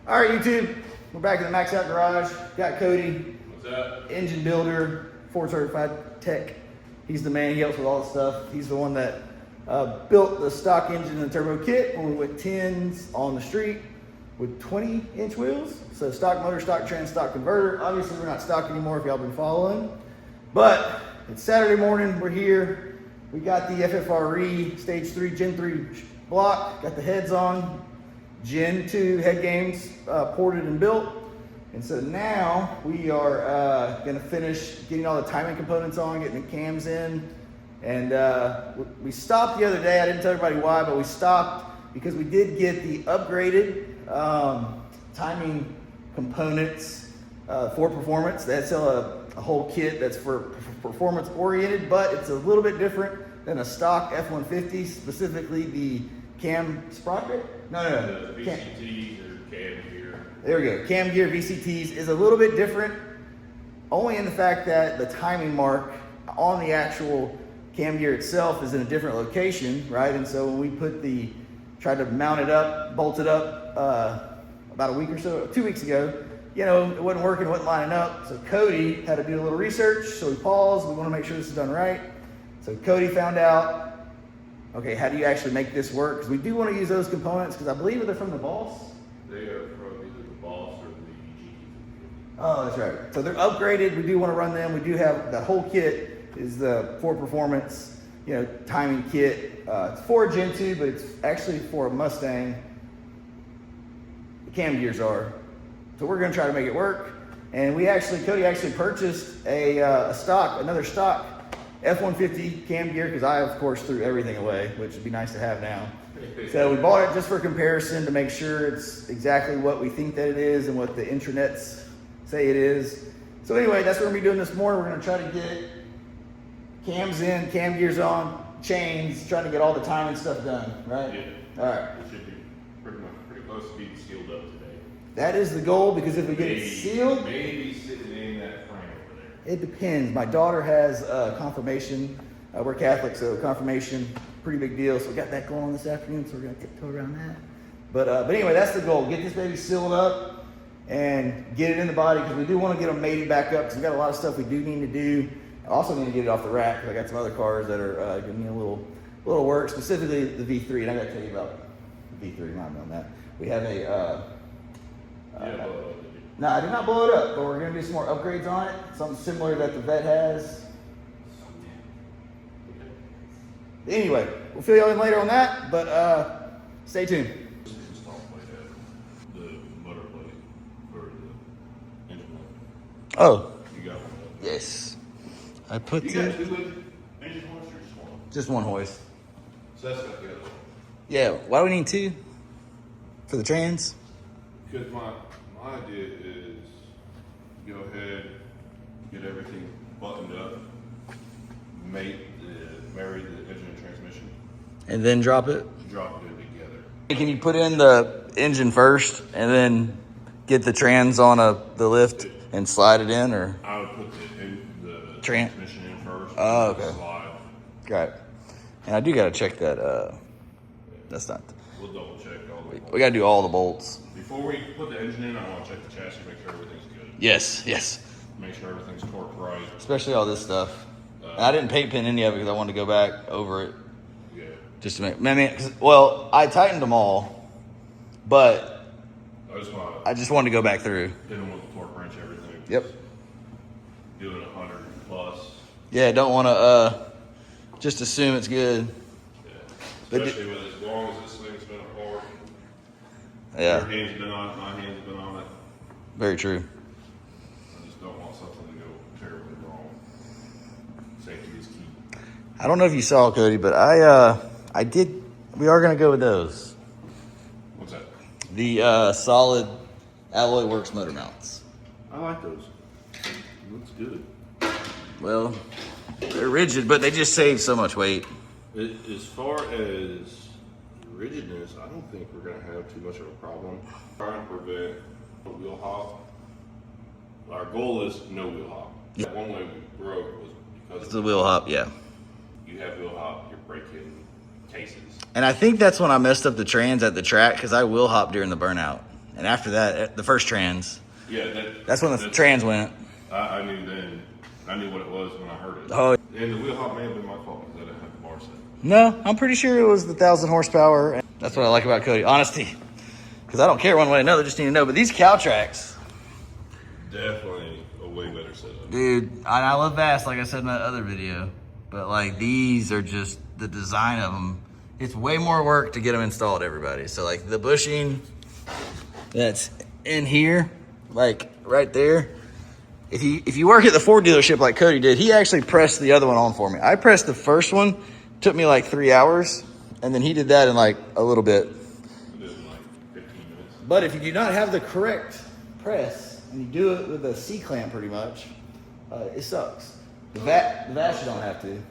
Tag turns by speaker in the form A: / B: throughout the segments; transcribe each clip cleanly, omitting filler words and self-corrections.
A: All right, YouTube, we're back in the Max Out Garage. Got Cody.
B: What's up?
A: Engine builder, Ford certified tech. He's the man, he helps with all the stuff. He's the one that built the stock engine and turbo kit when we went 10s on the street with 20-inch wheels. So stock motor, stock trans, stock converter. Obviously we're not stock anymore if y'all been following. But it's Saturday morning, we're here. We got the FFRE Stage 3, Gen 3 block, got the heads on. Gen 2 head games ported and built. And so now we are gonna finish getting all the timing components on, getting the cams in. And we stopped the other day. I didn't tell everybody why, but we stopped because we did get the upgraded timing components for performance. They sell a whole kit that's for performance oriented, but it's a little bit different than a stock F150, specifically the cam sprocket. No.
B: The VCTs or cam gear.
A: There we go. Cam gear VCTs is a little bit different, only in the fact that the timing mark on the actual cam gear itself is in a different location, right? And so when we tried to mount it up, bolt it up about a week or so, 2 weeks ago, you know, it wasn't working, it wasn't lining up. So Cody had to do a little research, so we paused. We want to make sure this is done right. So Cody found out, okay, how do you actually make this work? Because we do want to use those components because I believe they're from the Boss.
B: They are from either the Boss or the EG.
A: Oh, that's right. So they're upgraded. We do want to run them. We do have that whole kit is the Ford Performance, you know, timing kit. It's for Gen 2, but it's actually for a Mustang. The cam gears are. So we're going to try to make it work. And Cody actually purchased another stock F150 cam gear, because I, of course, threw everything away, which would be nice to have now. So we bought it just for comparison to make sure it's exactly what we think that it is and what the intranets say it is. So anyway, that's what we're going to be doing this morning. We're going to try to get cams in, cam gears on, chains, trying to get all the timing stuff done, right?
B: Yeah.
A: All right.
B: It should be pretty close to being sealed up today.
A: That is the goal, because if we get it sealed,
B: Maybe sitting in that frame over there.
A: it depends. My daughter has confirmation. We're Catholic, so confirmation, pretty big deal. So we got that going on this afternoon, so we're gonna tiptoe around that. But anyway, that's the goal. Get this baby sealed up and get it in the body, because we do want to get them mated back up, because we got a lot of stuff we do need to do. I also need to get it off the rack, because I got some other cars that are gonna need a little work, specifically the V3. And I gotta tell you about the V3, not on that. We have no, I did not blow it up, but we're going to do some more upgrades on it. Something similar that the vet has. Anyway, we'll fill y'all in later on that, but stay tuned.
B: The motor plate for the engine light.
A: Oh,
B: You got one.
A: yes. I put
B: You got two engine hoists or just one?
A: just one hoist.
B: So that's got the other one.
A: Yeah, why do we need two? For the trans?
B: Because my idea is go ahead, get everything buttoned up, marry the engine and transmission,
A: And then drop it?
B: drop it together.
A: Can you put in the engine first and then get the trans on the lift and slide it in, or?
B: I would put the
A: Tran-
B: transmission in first.
A: Oh, okay.
B: Slide.
A: Got it. And I do got to check that. That's not.
B: We'll double check all the bolts.
A: We got to do all the bolts.
B: Before we put the engine in, I want to check the chassis, make sure everything's good.
A: Yes.
B: Make sure everything's torqued right.
A: Especially all this stuff. And I didn't paint pin any of it because I wanted to go back over it.
B: Yeah.
A: Just to well, I tightened them all, but I just wanted to go back through.
B: Hit them with the torque wrench, everything.
A: Yep.
B: Doing 100 plus.
A: Yeah, don't want to just assume it's good.
B: Yeah.
A: But
B: Especially with as long as this thing's been apart.
A: Yeah.
B: Your hand's been on it, my hand's been on it.
A: Very true.
B: I just don't want something to go terribly wrong. Safety is key.
A: I don't know if you saw, Cody, but I did. We are going to go with those.
B: What's that?
A: The solid Alloy Works motor mounts.
B: I like those. Looks good.
A: Well, they're rigid, but they just save so much weight.
B: As far as rigidness, I don't think we're going to have too much of a problem. Trying to prevent a wheel hop. Our goal is no wheel hop.
A: Yeah.
B: One way we broke was because
A: It's the wheel hop, yeah.
B: you have wheel hop, you're breaking cases.
A: And I think that's when I messed up the trans at the track, because I wheel hopped during the burnout. And after that, the first trans.
B: Yeah,
A: That's when the trans went.
B: I knew then. I knew what it was when I heard it.
A: Oh.
B: And the wheel hop may have been my fault because I didn't have the bar set.
A: No, I'm pretty sure it was the 1,000 horsepower. That's what I like about Cody. Honesty. Because I don't care one way or another, just need to know. But these cow tracks.
B: Definitely a way better setup.
A: Dude, I love Vast, like I said in that other video. But like these are just the design of them. It's way more work to get them installed, everybody. So like the bushing that's in here, like right there. If you work at the Ford dealership like Cody did, he actually pressed the other one on for me. I pressed the first one, took me like 3 hours, and then he did that in like a little bit.
B: It did in like 15 minutes.
A: But if you do not have the correct press, and you do it with a C-clamp pretty much, it sucks. The Vast you don't have to.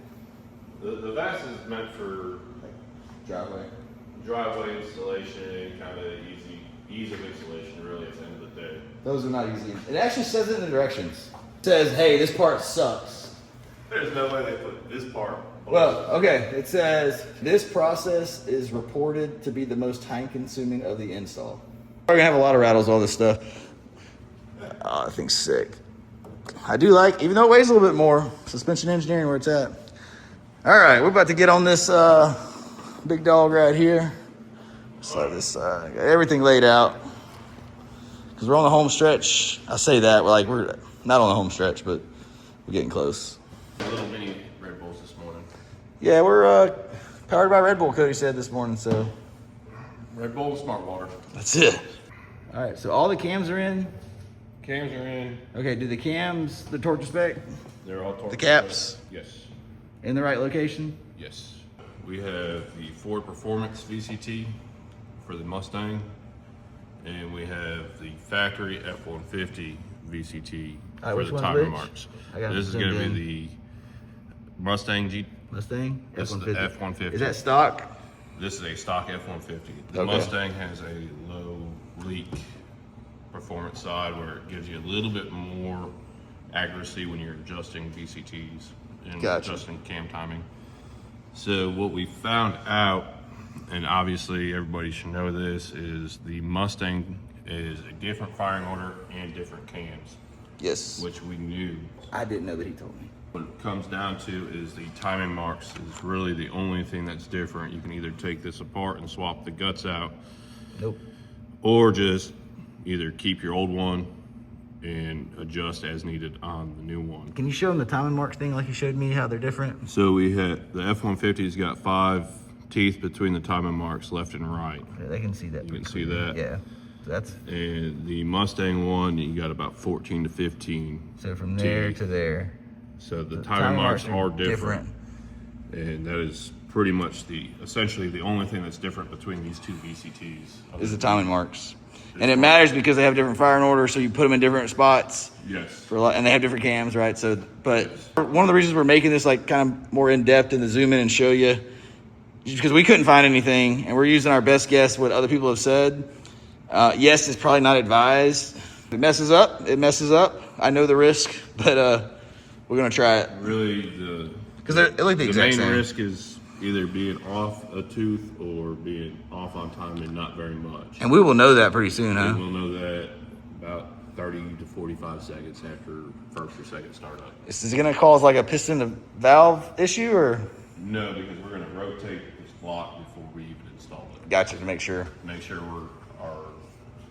B: The Vast is meant for driveway installation, kind of ease of installation really at the end of the day.
A: Those are not easy. It actually says it in the directions. It says, hey, this part sucks.
B: There's no way they put this part.
A: Well, okay. It says, this process is reported to be the most time consuming of the install. We're going to have a lot of rattles, all this stuff. Oh, that thing's sick. I do like, even though it weighs a little bit more, suspension engineering where it's at. All right, we're about to get on this big dog right here. So this got everything laid out. Because we're on the home stretch. I say that, we're not on the home stretch, but we're getting close.
B: A little mini Red Bulls this morning.
A: Yeah, we're powered by Red Bull, Cody said this morning, so.
B: Red Bull Smart Water.
A: That's it. All right, so all the cams are in.
B: Cams are in.
A: Okay, do the cams, the torque spec,
B: They're all torque.
A: the caps,
B: Yes.
A: in the right location?
B: Yes. We have the Ford Performance VCT for the Mustang, and we have the factory F150 VCT
A: All right,
B: for
A: which
B: the
A: one's
B: timer
A: which?
B: marks.
A: I got
B: This is
A: it
B: going to
A: zoomed
B: be the Mustang G.
A: Mustang?
B: This is the F-150.
A: Is that stock?
B: This is a stock F-150. The
A: Okay.
B: Mustang has a low leak performance side where it gives you a little bit more accuracy when you're adjusting VCTs and
A: Gotcha.
B: adjusting cam timing. So what we found out, and obviously everybody should know this, is the Mustang is a different firing order and different cams,
A: Yes.
B: which we knew.
A: I didn't know that he told me.
B: What it comes down to is the timing marks is really the only thing that's different. You can either take this apart and swap the guts out,
A: Nope.
B: or just either keep your old one and adjust as needed on the new one.
A: Can you show him the timing marks thing like you showed me, how they're different?
B: So we had the F-150's got 5 teeth between the timing marks left and right.
A: Yeah, they can see that.
B: You can
A: pretty
B: see
A: clearly.
B: that.
A: Yeah. So that's,
B: And the Mustang one, you got about 14 to 15.
A: so from there
B: teeth.
A: to there.
B: So the
A: The
B: timing marks are different. And that is pretty much essentially the only thing that's different between these two VCTs.
A: Is the timing marks. And it matters because they have different firing orders, so you put them in different spots.
B: Yes.
A: And they have different cams, right? So, but one of the reasons we're making this like kind of more in depth and to zoom in and show you, because we couldn't find anything, and we're using our best guess what other people have said. Yes, it's probably not advised. If it messes up, it messes up. I know the risk, but we're gonna try it.
B: Really,
A: Because it looked the exact
B: main
A: same.
B: risk is either being off a tooth or being off on time and not very much.
A: And we will know that pretty soon, huh?
B: And we'll know that about 30 to 45 seconds after first or second startup.
A: Is this gonna cause like a piston to valve issue, or?
B: No, because we're going to rotate this block before we even install it.
A: Gotcha, to make sure.
B: Make sure our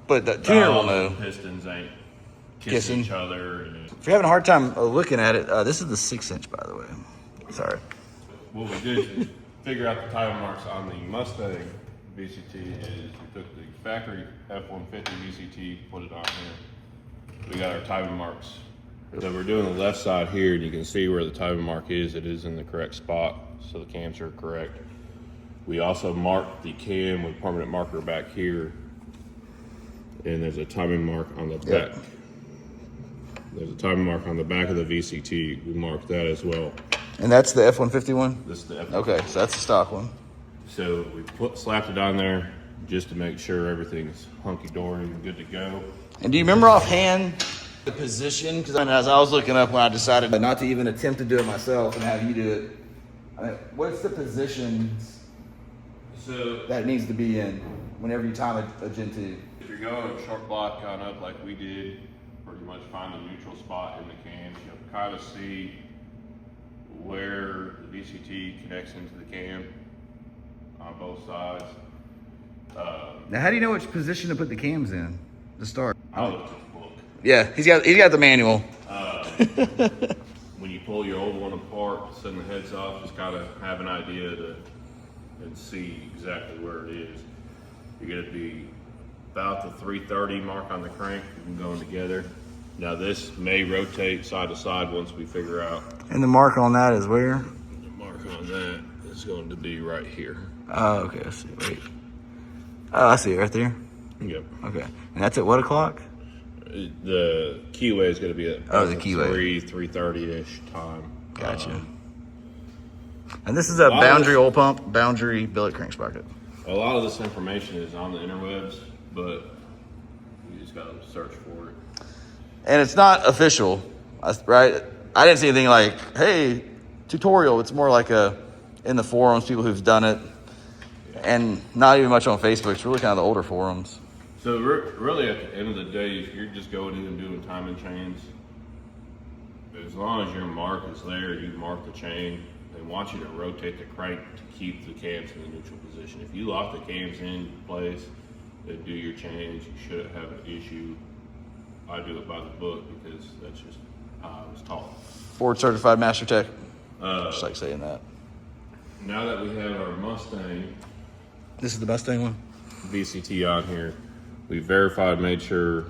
A: But the tuner will
B: valves
A: know.
B: and pistons ain't
A: Kissing.
B: kissing each other. And
A: If you're having a hard time looking at it, this is the 6-inch, by the way. Sorry.
B: what we did is figure out the timing marks on the Mustang VCT is we took the factory F-150 VCT, put it on here. We got our timing marks. So we're doing the left side here, and you can see where the timing mark is. It is in the correct spot, so the cams are correct. We also marked the cam with permanent marker back here, and there's a timing mark on the back. There's a timing mark on the back of the VCT. We marked that as well.
A: And that's the F-150 one?
B: This is the F-150.
A: Okay, so that's the stock one.
B: So we slapped it on there just to make sure everything's hunky-dory and good to go.
A: And do you remember offhand the position? Because as I was looking up when I decided not to even attempt to do it myself and have you do it, I mean, what's the positions
B: So
A: that it needs to be in whenever you time a Gen 2?
B: if you're you're going short block on up like we did, pretty much find a neutral spot in the cams. You'll kind of see where the VCT connects into the cam on both sides.
A: Now, how do you know which position to put the cams in to start?
B: I looked at the book.
A: Yeah, he's got the manual.
B: When you pull your old one apart, send the heads off, just kind of have an idea and see exactly where it is. You're gonna be about the 330 mark on the crank and going together. Now this may rotate side to side once we figure out.
A: And the mark on that is where?
B: The mark on that is going to be right here.
A: Oh, okay, I see, wait. Oh, I see it right there.
B: Yep.
A: Okay, and that's at what o'clock?
B: The keyway is going to be at
A: the keyway.
B: 3:30-ish time.
A: Gotcha. And this is a boundary oil pump, boundary billet crank sprocket.
B: A lot of this information is on the interwebs, but you just got to search for it.
A: And it's not official, right? I didn't see anything like, hey, tutorial. It's more like in the forums, people who've done it. Yeah. And not even much on Facebook. It's really kind of the older forums.
B: So really at the end of the day, if you're just going in and doing timing chains, as long as your mark is there, you mark the chain. They want you to rotate the crank to keep the cams in the neutral position. If you lock the cams in place and do your change, you shouldn't have an issue. I do it by the book because that's just how I was taught.
A: Board certified master tech. Just like saying that.
B: Now that we have our Mustang,
A: this is the Mustang one,
B: VCT on here, we verified, made sure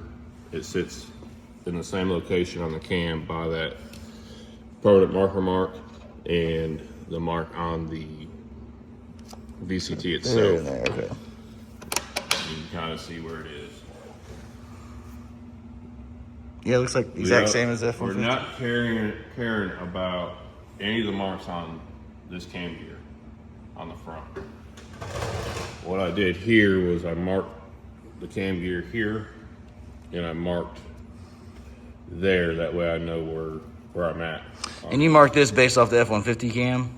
B: it sits in the same location on the cam by that permanent marker mark and the mark on the VCT itself.
A: There, okay.
B: You can kind of see where it is.
A: Yeah, it looks like exact same as F150.
B: We're not caring about any of the marks on this cam gear on the front. What I did here was I marked the cam gear here and I marked there. That way I know where I'm at.
A: And you marked this based off the F-150 cam?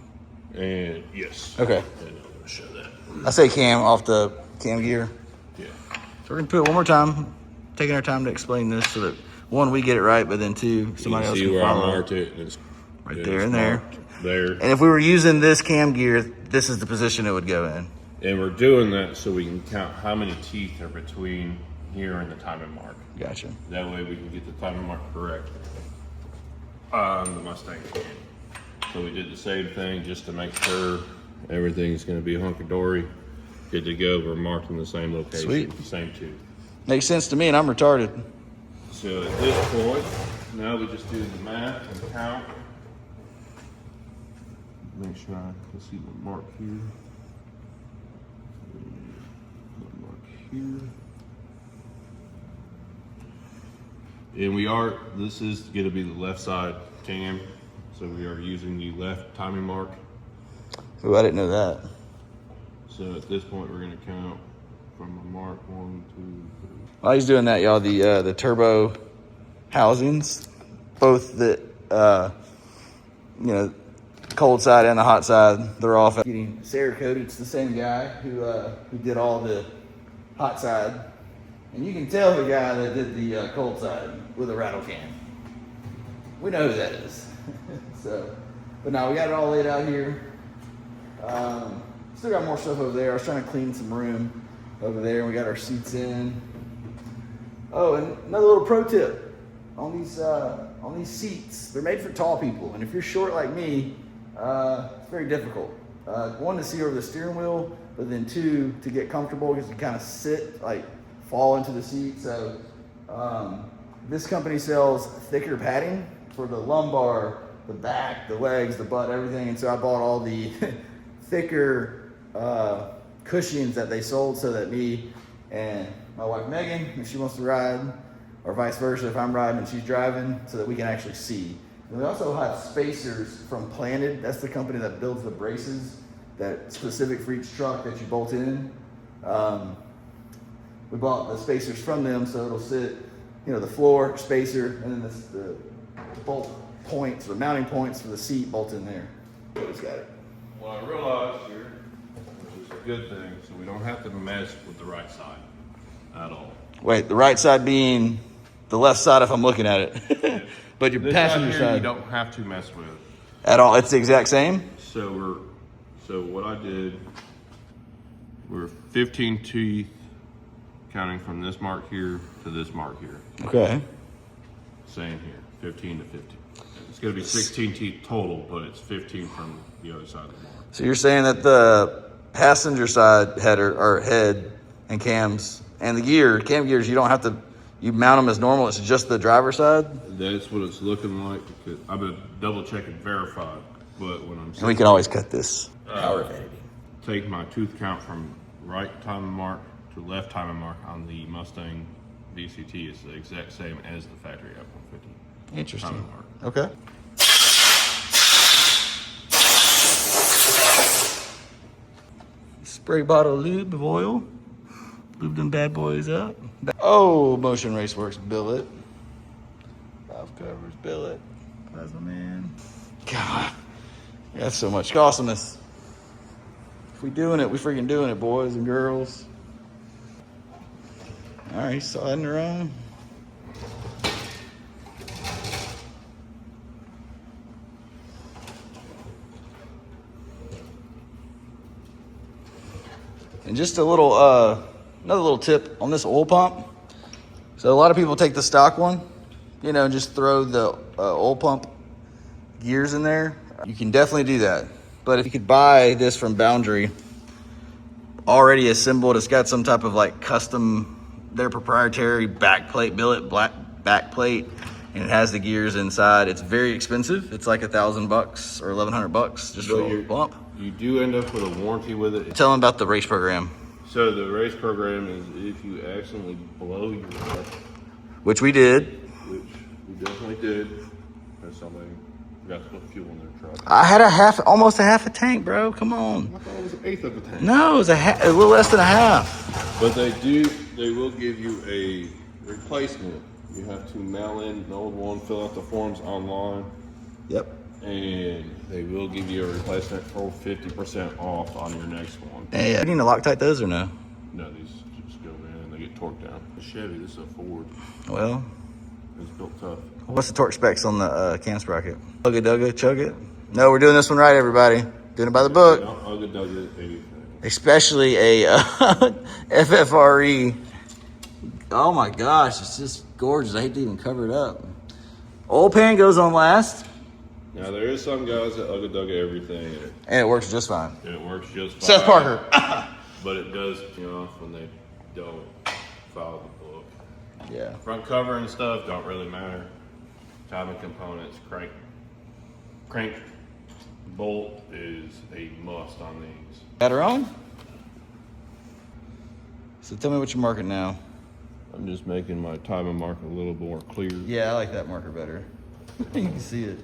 B: And yes.
A: Okay.
B: And I'm going to show that.
A: I say cam off the cam gear.
B: Yeah.
A: So we're going to put it one more time, taking our time to explain this so that, one, we get it right, but then two, somebody else can follow.
B: See where I marked it. And it's
A: right there and there.
B: There.
A: And if we were using this cam gear, this is the position it would go in.
B: And we're doing that so we can count how many teeth are between here and the timing mark.
A: Gotcha.
B: That way we can get the timing mark correct on the Mustang cam. So we did the same thing just to make sure everything's going to be hunky-dory, good to go. We're marked in the same location,
A: Sweet.
B: Same tooth.
A: Makes sense to me, and I'm retarded.
B: So at this point, now we just do the math and count. Make sure I can see the mark here. The mark here. And this is going to be the left side cam. So we are using the left timing mark.
A: Oh, I didn't know that.
B: So at this point, we're going to count from the mark 1, 2, 3.
A: While he's doing that, y'all, the turbo housings, both the cold side and the hot side, they're off. Getting Cerakoted. It's the same guy who did all the hot side, and you can tell the guy that did the cold side with a rattle can. We know who that is. So, but now we got it all laid out here. Still got more stuff over there. I was trying to clean some room over there. We got our seats in. Oh, and another little pro tip on these seats. They're made for tall people, and if you're short like me, it's very difficult. One, to see over the steering wheel, but then two, to get comfortable because you kind of sit, like fall into the seat. So this company sells thicker padding for the lumbar, the back, the legs, the butt, everything. And so I bought all the thicker cushions that they sold so that me and my wife Megan, if she wants to ride, or vice versa, if I'm riding and she's driving, so that we can actually see. And we also have spacers from Planted. That's the company that builds the braces that specific for each truck that you bolt in. We bought the spacers from them so it'll sit, the floor spacer, and then the bolt points, the mounting points for the seat bolt in there. Coyote's got it.
B: Well, I realized here, which is a good thing, so we don't have to mess with the right side at all.
A: Wait, the right side being the left side if I'm looking at it. But your
B: This
A: passenger
B: side here, you
A: side
B: don't have to mess with.
A: at all. It's the exact same?
B: So what I did, we're 15 teeth, counting from this mark here to this mark here.
A: Okay.
B: Same here, 15 to 15. It's gonna be 16 teeth total, but it's 15 from the other side of the mark.
A: So you're saying that the passenger side header or head and cams and the cam gears, you don't have to, you mount them as normal. It's just the driver's side.
B: That's what it's looking like. Because I'm gonna double check and verify. But when I'm
A: And we can always cut this.
B: power of editing, take my tooth count from right timing mark to left timing mark on the Mustang VCT is the exact same as the factory F150.
A: Interesting.
B: Timing mark.
A: Okay. Spray bottle lube of oil. Lube them bad boys up. Oh, Motion Raceworks billet. Valve covers, billet. Plasma man. God, that's so much awesomeness. If we doing it, we freaking doing it, boys and girls. All right, sliding around. And just a little, another little tip on this oil pump. So a lot of people take the stock one, you know, and just throw the oil pump gears in there. You can definitely do that. But if you could buy this from Boundary, already assembled, it's got some type of like custom, their proprietary backplate billet, black backplate, and it has the gears inside. It's very expensive. It's like $1,000 or $1,100 just for a pump.
B: You do end up with a warranty with it.
A: Tell them about the race program.
B: So the race program is if you accidentally blow your truck,
A: Which we did.
B: which we definitely did, because somebody forgot to put fuel in their truck.
A: I had almost a half a tank, bro. Come on.
B: I thought it was an eighth of a tank.
A: No, it was a little less than a half.
B: But they will give you a replacement. You have to mail in an old one, fill out the forms online,
A: Yep.
B: and they will give you a replacement for 50% off on your next one.
A: Hey, you need to Loctite those or no?
B: No, these just go in and they get torqued down. The Chevy, this is a Ford.
A: Well,
B: It's built tough.
A: what's the torque specs on the cam sprocket? Ugga dugga, chug it. No, we're doing this one right, everybody. Doing it by the book.
B: Ugga dugga, anything.
A: Especially a FFRE. Oh my gosh, it's just gorgeous. I hate to even cover it up. Oil pan goes on last.
B: Now there is some guys that ugga dugga everything
A: And it works just fine.
B: and it works just fine.
A: Seth Parker.
B: But it does you know when they don't follow the book.
A: Yeah.
B: Front cover and stuff don't really matter. Timing components, crank bolt is a must on these.
A: Got her on? So tell me what you're marking now.
B: I'm just making my timing mark a little more clear.
A: Yeah, I like that marker better. You can see it.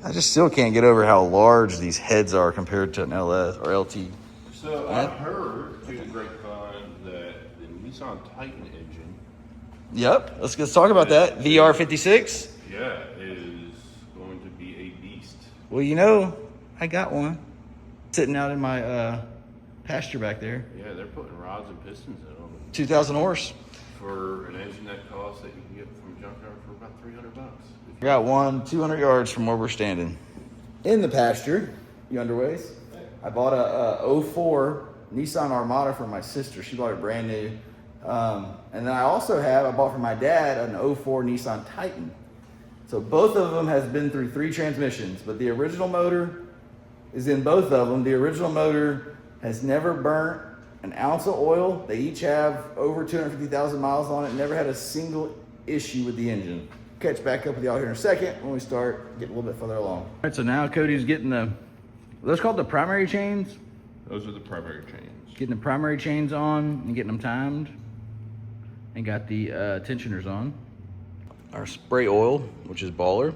A: I just still can't get over how large these heads are compared to an LS or LT.
B: So I heard through the grapevine that the Nissan Titan engine,
A: Yep, let's talk about that. VR56.
B: yeah, is going to be a beast.
A: Well, you know, I got one sitting out in my pasture back there.
B: Yeah, they're putting rods and pistons in them
A: 2,000 horse.
B: for an engine that costs that you can get from junkyard for about $300.
A: I got one 200 yards from where we're standing. In the pasture, you underways. I bought a 04 Nissan Armada for my sister. She bought it brand new. And then I bought for my dad an 04 Nissan Titan. So both of them has been through 3 transmissions, but the original motor is in both of them. The original motor has never burnt an ounce of oil. They each have over 250,000 miles on it. Never had a single issue with the engine. Catch back up with y'all here in a second when we start getting a little bit further along. All right, so now Cody's getting let's call it the primary chains.
B: Those are the primary chains.
A: Getting the primary chains on and getting them timed. And got the tensioners on. Our spray oil, which is baller.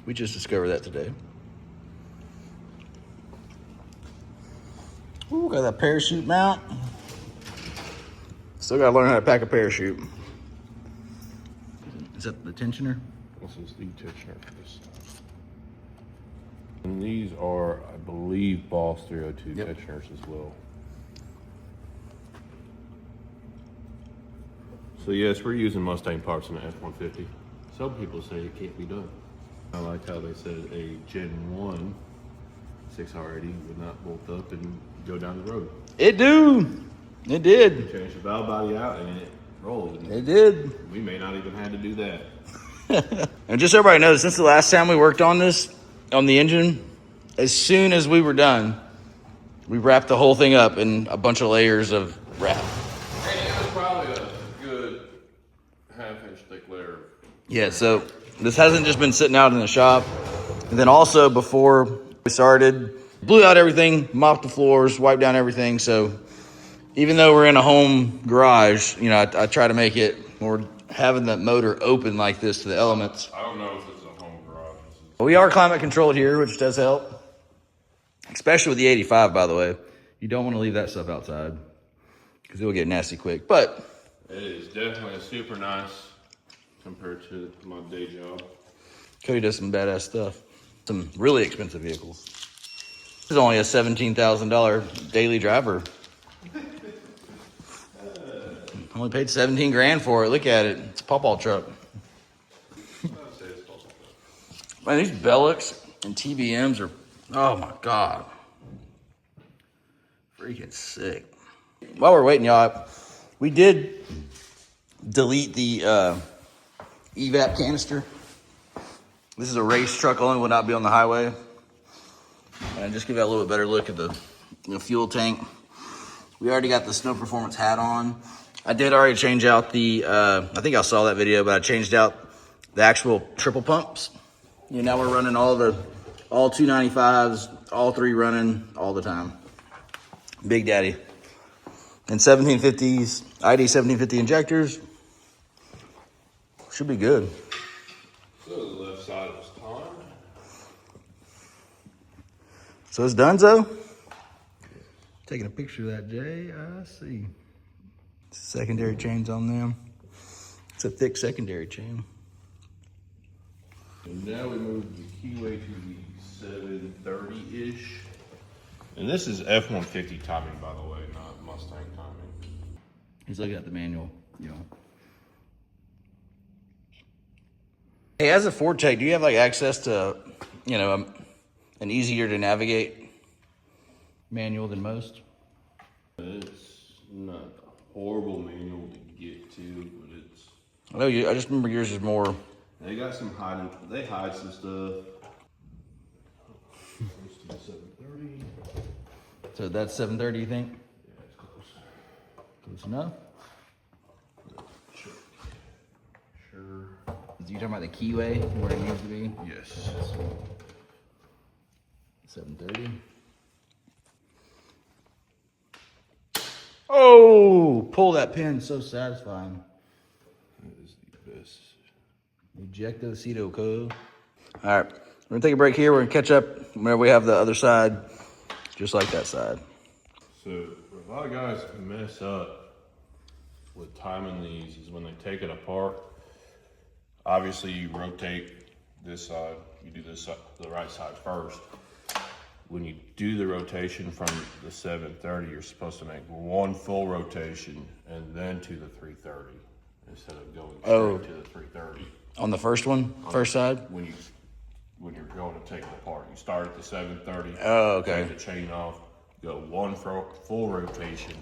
A: We just discovered that today. Ooh, got that parachute mount. Still gotta learn how to pack a parachute. Is that the tensioner?
B: This is the tensioner for this stuff. And these are, I believe, Boss 302
A: Yep.
B: tensioners as well. So yes, we're using Mustang parts in the F-150. Some people say it can't be done. I like how they said a Gen 1 6R80 would not bolt up and go down the road.
A: It do. It did.
B: Change the valve body out and it rolled.
A: It did.
B: We may not even have to do that.
A: And just so everybody knows, since the last time we worked on this, on the engine, as soon as we were done, we wrapped the whole thing up in a bunch of layers of wrap.
B: Hey, it was probably a good half-inch thick layer.
A: Yeah, so this hasn't just been sitting out in the shop. And then also before we started, blew out everything, mopped the floors, wiped down everything. So even though we're in a home garage, you know, I try to make it, or having the motor open like this to the elements.
B: I don't know if it's a home garage.
A: We are climate controlled here, which does help. Especially with the 85, by the way. You don't want to leave that stuff outside because it will get nasty quick. But
B: it is definitely super nice compared to my day job.
A: Cody does some badass stuff. Some really expensive vehicles. This is only a $17,000 daily driver. Only paid 17 grand for it. Look at it. It's a pawpaw truck. Man, these Bellicks and TBMs are, oh my God. Freaking sick. While we're waiting, y'all, we did delete the evap canister. This is a race truck only, will not be on the highway. And just give that a little bit better look at the fuel tank. We already got the Snow Performance hat on. I did already change out the, I think I saw that video, but I changed out the actual triple pumps. You know, now we're running all 295s, all three running all the time. Big Daddy. And 1750s, ID 1750 injectors. Should be good.
B: So the left side was time.
A: So it's donezo? Taking a picture of that, Jay. I see. Secondary chains on them. It's a thick secondary chain.
B: And now we move the keyway to the 730-ish. And this is F-150 timing, by the way, not Mustang timing.
A: He's looking at the manual, you know. Hey, as a Ford tech, do you have like access to, you know, an easier to navigate manual than most?
B: It's not a horrible manual to get to, but it's...
A: I just remember yours is more...
B: They got some hiding, they hide some stuff. Close to the 730.
A: So that's 730, you think?
B: Yeah, it's close.
A: Close enough?
B: Sure.
A: You talking about the keyway, where it needs to be?
B: Yes.
A: 730. Oh, pull that pin, so satisfying.
B: That is the best.
A: Ejectocito code. All right, we're gonna take a break here. We're gonna catch up whenever we have the other side, just like that side.
B: So a lot of guys mess up with timing these is when they take it apart. Obviously you rotate this side, you do this the right side first. When you do the rotation from the 730, you're supposed to make one full rotation and then to the 330 instead of going straight to the 330.
A: On the first one, first side?
B: When you're going to take it apart, you start at the 730.
A: Oh, okay.
B: Take the chain off, go one full rotation,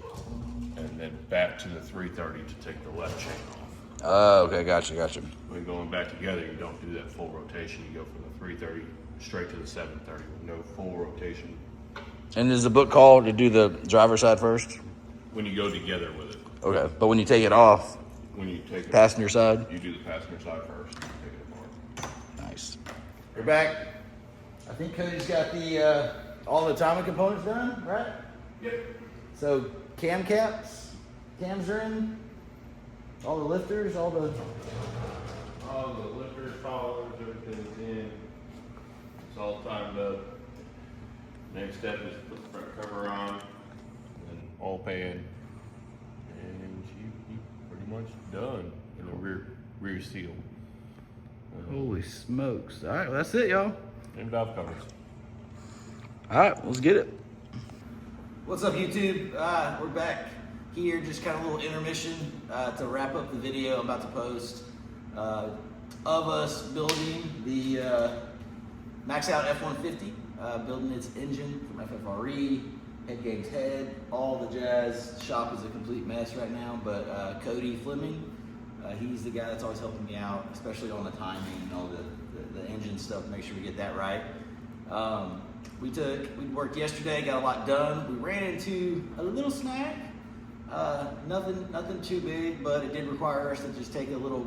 B: and then back to the 330 to take the left chain off.
A: Oh, okay, gotcha.
B: When going back together, you don't do that full rotation. You go from the 330 straight to the 730 with no full rotation.
A: And is the book called to do the driver's side first?
B: When you go together with it.
A: Okay, but when you take it off,
B: When you take it,
A: passenger side?
B: you do the passenger side first. And take it apart.
A: Nice. We're back. I think Cody's got the all the timing components done, right?
B: Yep.
A: So cams are in, all the lifters, all the
B: lifters, followers, everything's in. It's all timed up. Next step is put the front cover on, and oil pan, and you pretty much done in the rear seal.
A: Holy smokes. All right, well, that's it, y'all.
B: And valve covers.
A: All right, let's get it. What's up, YouTube? We're back. here, just kind of a little intermission to wrap up the video I'm about to post of us building the max out F-150, building its engine from FFRE, head games head, all the jazz. Shop is a complete mess right now, but Cody Fleming, he's the guy that's always helping me out, especially on the timing and all the engine stuff, to make sure we get that right. We worked yesterday, got a lot done. We ran into a little snag, nothing too big, but it did require us to just take a little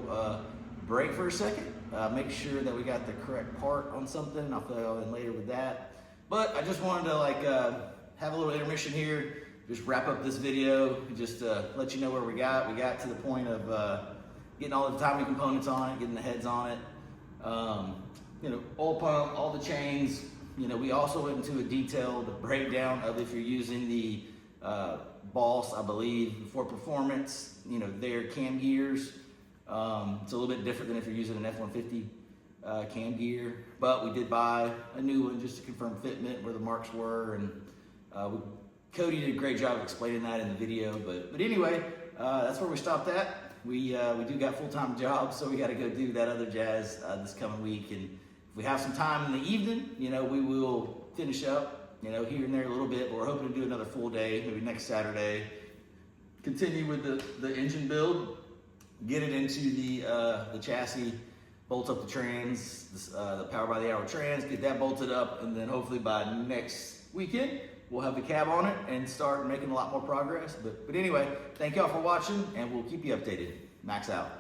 A: break for a second, make sure that we got the correct part on something. I'll fill you in later with that. But I just wanted to have a little intermission here, just wrap up this video, just let you know where we got. We got to the point of getting all the timing components on it, getting the heads on it, oil pump, all the chains. We also went into a detailed breakdown of if you're using the Boss, I believe, for performance, their cam gears. It's a little bit different than if you're using an F-150 cam gear, but we did buy a new one just to confirm fitment, where the marks were, and Cody did a great job of explaining that in the video. But anyway, that's where we stopped at. We do got full-time jobs, so we got to go do that other jazz this coming week, and if we have some time in the evening, we will finish up, here and there a little bit, but we're hoping to do another full day, maybe next Saturday. Continue with the engine build, get it into the chassis, bolt up the trans, the power by the hour trans, get that bolted up, and then hopefully by next weekend, we'll have the cab on it and start making a lot more progress. But anyway, thank y'all for watching, and we'll keep you updated. Max out.